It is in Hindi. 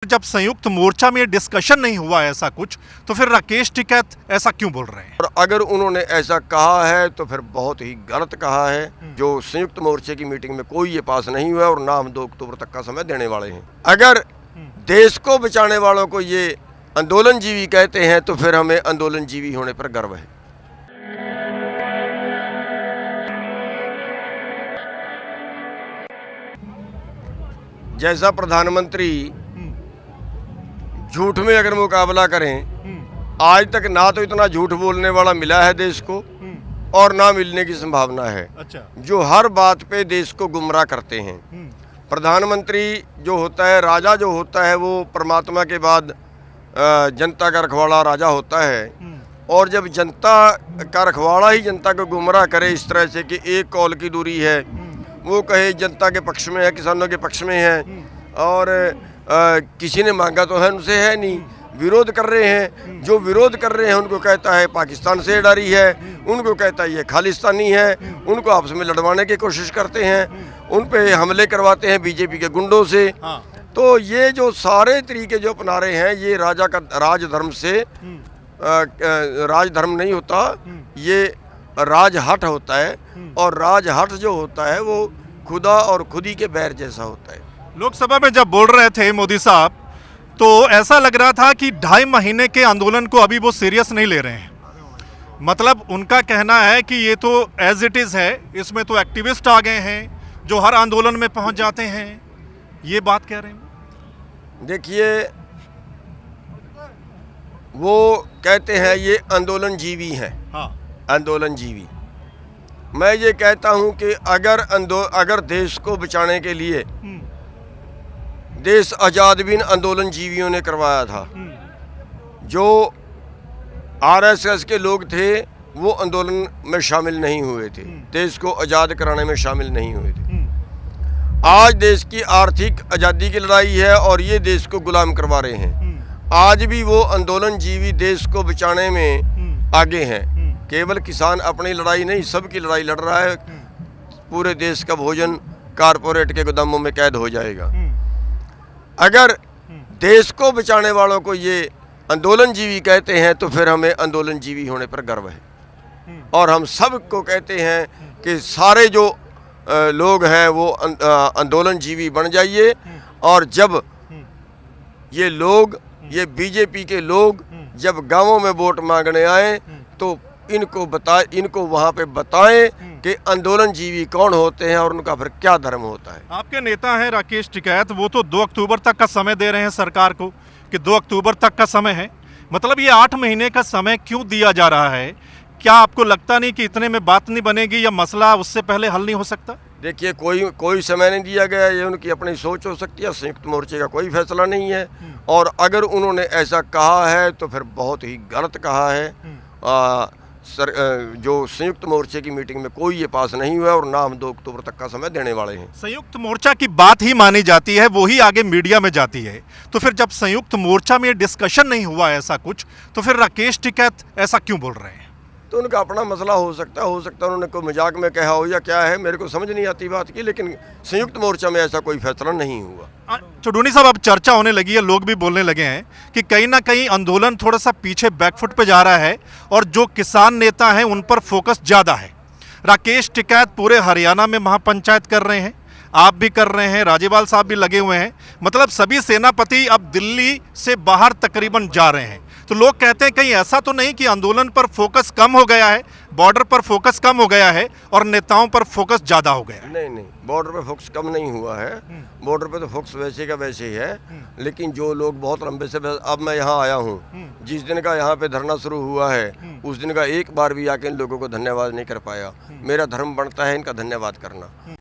जब संयुक्त मोर्चा में डिस्कशन नहीं हुआ ऐसा कुछ, तो फिर राकेश टिकैत ऐसा क्यों बोल रहे हैं? और अगर उन्होंने ऐसा कहा है तो फिर बहुत ही गलत कहा है। जो संयुक्त मोर्चे की मीटिंग में कोई ये पास नहीं हुआ और ना हम 2 अक्टूबर तक का समय देने वाले हैं। अगर देश को बचाने वालों को ये आंदोलनजीवी कहते हैं तो फिर हमें आंदोलनजीवी होने पर गर्व है। जैसा प्रधानमंत्री झूठ में अगर मुकाबला करें, आज तक ना तो इतना झूठ बोलने वाला मिला है देश को और ना मिलने की संभावना है। अच्छा। जो हर बात पे देश को गुमराह करते हैं। प्रधानमंत्री जो होता है, राजा जो होता है, वो परमात्मा के बाद जनता का रखवाला राजा होता है। और जब जनता का रखवाला ही जनता को गुमराह करे इस तरह से कि एक कॉल की दूरी है, वो कहे जनता के पक्ष में है, किसानों के पक्ष में है, और किसी ने मांगा तो है उनसे है नहीं, विरोध कर रहे हैं। जो विरोध कर रहे हैं उनको कहता है पाकिस्तान से डरी है, उनको कहता है ये खालिस्तानी है, उनको आपस में लड़वाने की कोशिश करते हैं, उन पे हमले करवाते हैं बीजेपी के गुंडों से। तो ये जो सारे तरीके जो अपना रहे हैं, ये राजा का राजधर्म से राजधर्म नहीं होता, ये राजहट होता है। और राजहट जो होता है वो खुदा और खुदी के बैर जैसा होता है। लोकसभा में जब बोल रहे थे मोदी साहब, तो ऐसा लग रहा था कि 2.5 महीने के आंदोलन को अभी वो सीरियस नहीं ले रहे हैं। मतलब उनका कहना है कि ये तो एज इट इज़ है, इसमें तो एक्टिविस्ट आ गए हैं जो हर आंदोलन में पहुंच जाते हैं, ये बात कह रहे हैं। देखिए, वो कहते हैं ये आंदोलनजीवी हैं। हाँ। आंदोलनजीवी। मैं ये कहता हूं कि अगर देश को बचाने के लिए देश आज़ाद भी आंदोलनजीवियों ने करवाया था। जो आरएसएस के लोग थे वो आंदोलन में शामिल नहीं हुए थे, देश को आज़ाद कराने में शामिल नहीं हुए थे। आज देश की आर्थिक आज़ादी की लड़ाई है और ये देश को गुलाम करवा रहे हैं। आज भी वो आंदोलनजीवी देश को बचाने में आगे हैं। केवल किसान अपनी लड़ाई नहीं, सबकी लड़ाई लड़ रहा है। पूरे देश का भोजन कारपोरेट के गोदामों में कैद हो जाएगा। अगर देश को बचाने वालों को ये आंदोलनजीवी कहते हैं तो फिर हमें आंदोलनजीवी होने पर गर्व है। और हम सबको कहते हैं कि सारे जो लोग हैं वो आंदोलनजीवी बन जाइए। और जब ये लोग, ये बीजेपी के लोग जब गांवों में वोट मांगने आए तो इनको वहाँ पे बताएं कि आंदोलनजीवी कौन होते हैं और उनका फिर क्या धर्म होता है। आपके नेता हैं राकेश टिकैत, वो तो 2 अक्टूबर तक का समय दे रहे हैं सरकार को कि 2 अक्टूबर तक का समय है। मतलब ये 8 महीने का समय क्यों दिया जा रहा है? क्या आपको लगता नहीं कि इतने में बात नहीं बनेगी या मसला उससे पहले हल नहीं हो सकता? देखिए, कोई समय नहीं दिया गया, ये उनकी अपनी सोच हो सकती है। संयुक्त मोर्चे का कोई फैसला नहीं है। और अगर उन्होंने ऐसा कहा है तो फिर बहुत ही गलत कहा है। जो संयुक्त मोर्चे की मीटिंग में कोई ये पास नहीं हुआ और ना हम 2 अक्टूबर तक का समय देने वाले हैं। संयुक्त मोर्चा की बात ही मानी जाती है, वो ही आगे मीडिया में जाती है। तो फिर जब संयुक्त मोर्चा में डिस्कशन नहीं हुआ ऐसा कुछ, तो फिर राकेश टिकैत ऐसा क्यों बोल रहे हैं? तो उनका अपना मसला हो सकता है उन्होंने कोई मजाक में कहा हो या क्या है, मेरे को समझ नहीं आती बात की। लेकिन संयुक्त मोर्चा में ऐसा कोई फैसला नहीं हुआ। चुडूनी साहब, अब चर्चा होने लगी है, लोग भी बोलने लगे हैं कि कहीं ना कहीं आंदोलन थोड़ा सा पीछे बैकफुट पे जा रहा है और जो किसान नेता हैं उन पर फोकस ज़्यादा है। राकेश टिकैत पूरे हरियाणा में महापंचायत कर रहे हैं, आप भी कर रहे हैं, राजेवाल साहब भी लगे हुए हैं। मतलब सभी सेनापति अब दिल्ली से बाहर तकरीबन जा रहे हैं। तो लोग कहते हैं कहीं ऐसा तो नहीं कि आंदोलन पर फोकस कम हो गया है, बॉर्डर पर फोकस कम हो गया है और नेताओं पर फोकस ज़्यादा हो गया है? नहीं, बॉर्डर पे फोकस कम नहीं हुआ है। बॉर्डर पे तो फोकस वैसे का वैसे ही है। लेकिन जो लोग बहुत लंबे से, अब मैं यहाँ आया हूँ, जिस दिन का यहाँ पे धरना शुरू हुआ है उस दिन का एक बार भी आके इन लोगों को धन्यवाद नहीं कर पाया। मेरा धर्म बनता है इनका धन्यवाद करना।